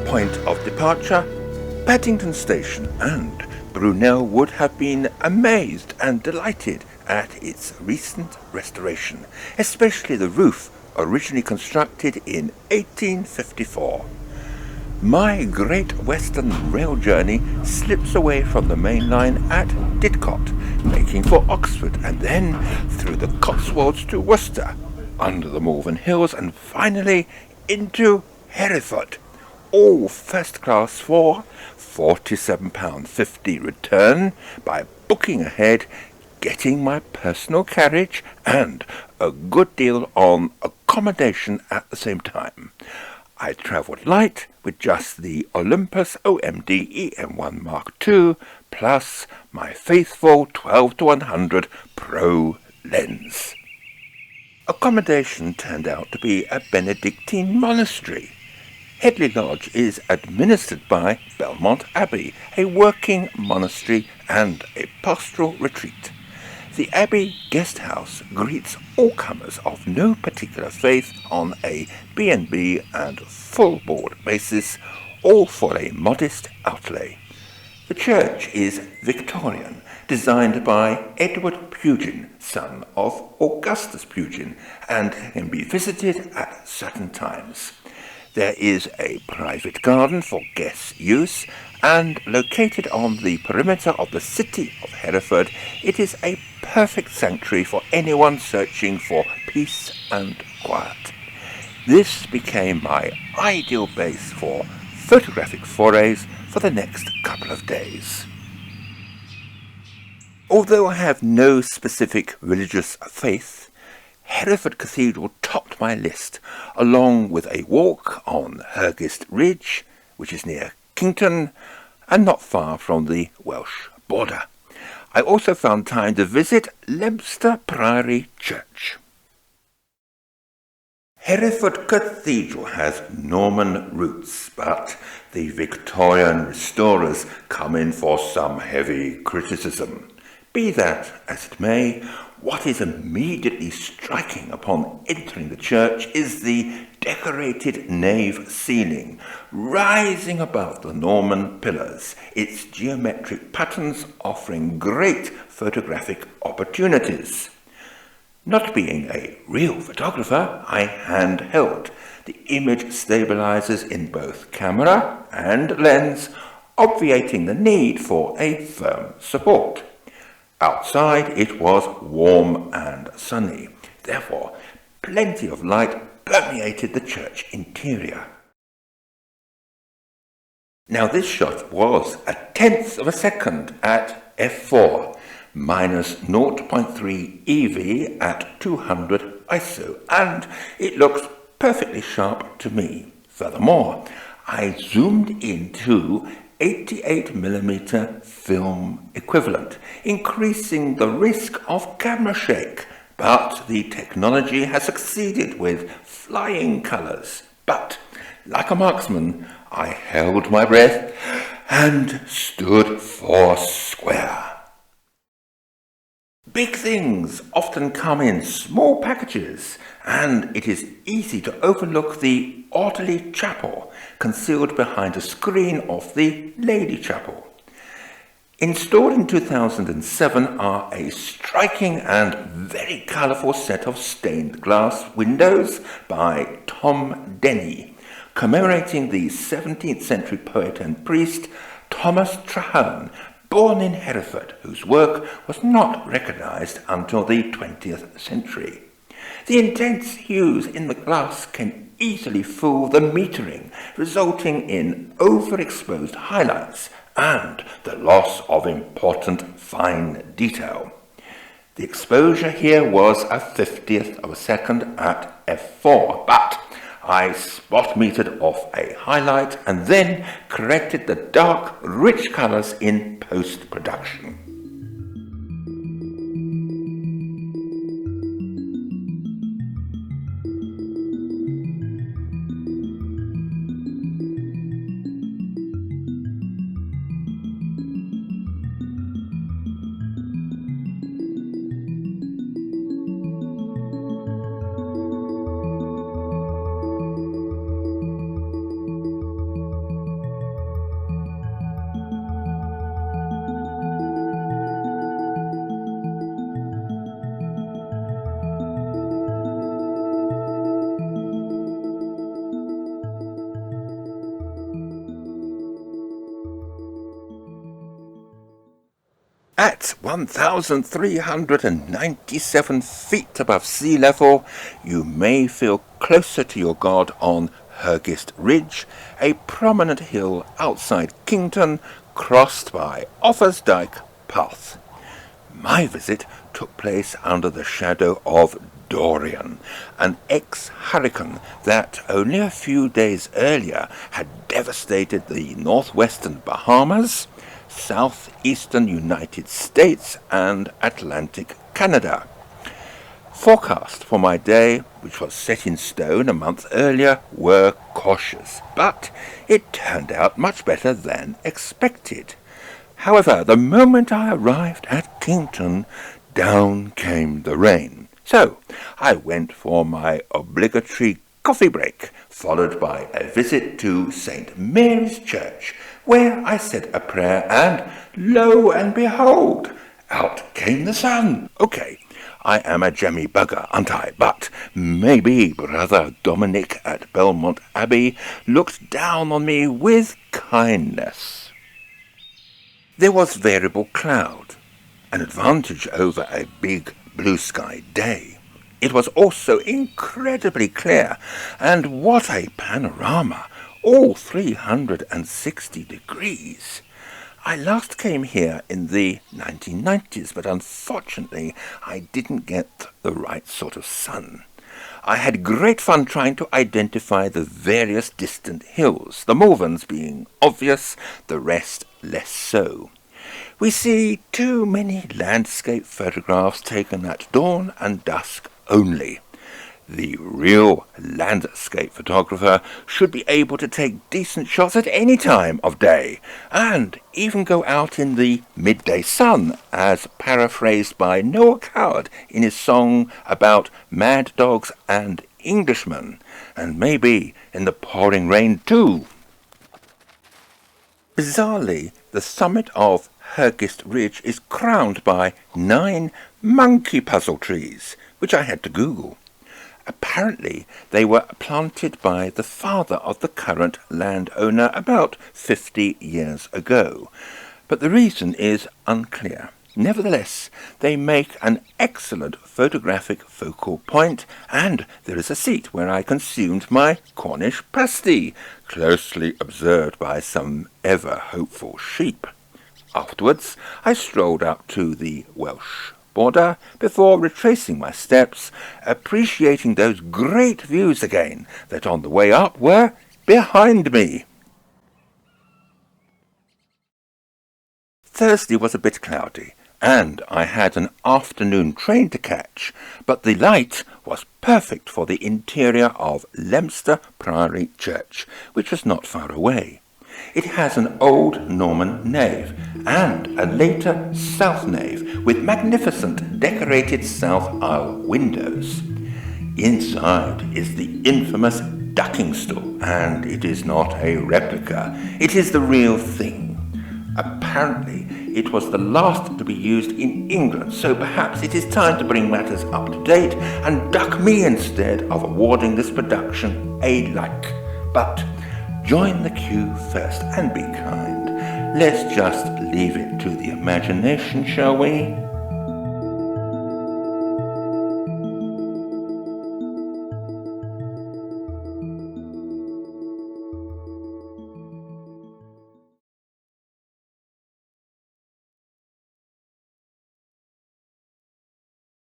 point of departure, Paddington Station, and Brunel would have been amazed and delighted at its recent restoration, especially the roof originally constructed in 1854. My Great Western Rail journey slips away from the main line at Didcot, making for Oxford and then through the Cotswolds to Worcester, under the Malvern Hills and finally into Hereford, all first class for £47.50 return by booking ahead, getting my personal carriage and a good deal on accommodation at the same time. I travelled light with just the Olympus OM-D EM1 Mark II plus my faithful 12-100 Pro lens. Accommodation turned out to be a Benedictine monastery. Headley Lodge is administered by Belmont Abbey, a working monastery and a pastoral retreat. The Abbey guest house greets all comers of no particular faith on a B&B and full board basis, all for a modest outlay. The church is Victorian, designed by Edward Pugin, son of Augustus Pugin, and can be visited at certain times. There is a private garden for guest use, and located on the perimeter of the city of Hereford, it is a perfect sanctuary for anyone searching for peace and quiet. This became my ideal base for photographic forays for the next couple of days. Although I have no specific religious faith, Hereford Cathedral topped my list, along with a walk on Hergist Ridge, which is near Kington, and not far from the Welsh border. I also found time to visit Webster Priory Church. Hereford Cathedral has Norman roots, but the Victorian restorers come in for some heavy criticism. Be that as it may, what is immediately striking upon entering the church is the decorated nave ceiling, rising above the Norman pillars, its geometric patterns offering great photographic opportunities. Not being a real photographer, I handheld the image stabilisers in both camera and lens, obviating the need for a firm support. Outside it was warm and sunny, therefore plenty of light permeated the church interior. Now this shot was 1/10 of a second at f4, minus 0.3 EV at 200 ISO, and it looks perfectly sharp to me. Furthermore, I zoomed into 88mm film equivalent, increasing the risk of camera shake, but the technology has succeeded with flying colours. But, like a marksman, I held my breath and stood foursquare. Big things often come in small packages, and it is easy to overlook the orderly chapel concealed behind a screen of the Lady Chapel. Installed in 2007 are a striking and very colourful set of stained glass windows by Tom Denny, commemorating the 17th century poet and priest Thomas Traherne, born in Hereford, whose work was not recognised until the 20th century. The intense hues in the glass can easily fool the metering, resulting in overexposed highlights and the loss of important fine detail. The exposure here was 1/50th of a second at f4, but I spot metered off a highlight and then corrected the dark, rich colours in post-production. At 1,397 feet above sea level, you may feel closer to your god on Herefordshire Ridge, a prominent hill outside Kington, crossed by Offa's Dyke Path. My visit took place under the shadow of Dorian, an ex-hurricane that only a few days earlier had devastated the northwestern Bahamas, southeastern United States and Atlantic Canada. Forecast for my day, which was set in stone a month earlier, were cautious, but it turned out much better than expected. However, the moment I arrived at Kington, down came the rain. So I went for my obligatory coffee break, followed by a visit to St. Mary's Church, where I said a prayer and, lo and behold, out came the sun. Okay, I am a jammy bugger, aren't I? But maybe Brother Dominic at Belmont Abbey looked down on me with kindness. There was variable cloud, an advantage over a big blue sky day. It was also incredibly clear, and what a panorama, all 360 degrees. I last came here in the 1990s, but unfortunately I didn't get the right sort of sun. I had great fun trying to identify the various distant hills, the Malverns being obvious, the rest less so. We see too many landscape photographs taken at dawn and dusk only. The real landscape photographer should be able to take decent shots at any time of day, and even go out in the midday sun, as paraphrased by Noel Coward in his song about mad dogs and Englishmen, and maybe in the pouring rain too. Bizarrely, the summit of Herefordshire Ridge is crowned by 9 monkey puzzle trees, which I had to Google. Apparently, they were planted by the father of the current landowner about 50 years ago, but the reason is unclear. Nevertheless, they make an excellent photographic focal point, and there is a seat where I consumed my Cornish pasty, closely observed by some ever-hopeful sheep. Afterwards, I strolled up to the Welsh border before retracing my steps, appreciating those great views again that on the way up were behind me. Thursday was a bit cloudy, and I had an afternoon train to catch, but the light was perfect for the interior of Webster Priory Church, which was not far away. It has an old Norman nave and a later south nave with magnificent decorated south aisle windows. Inside is the infamous ducking stool, and it is not a replica, it is the real thing. Apparently, it was the last to be used in England, so perhaps it is time to bring matters up to date and duck me instead of awarding this production a like. But join the queue first and be kind. Let's just leave it to the imagination, shall we?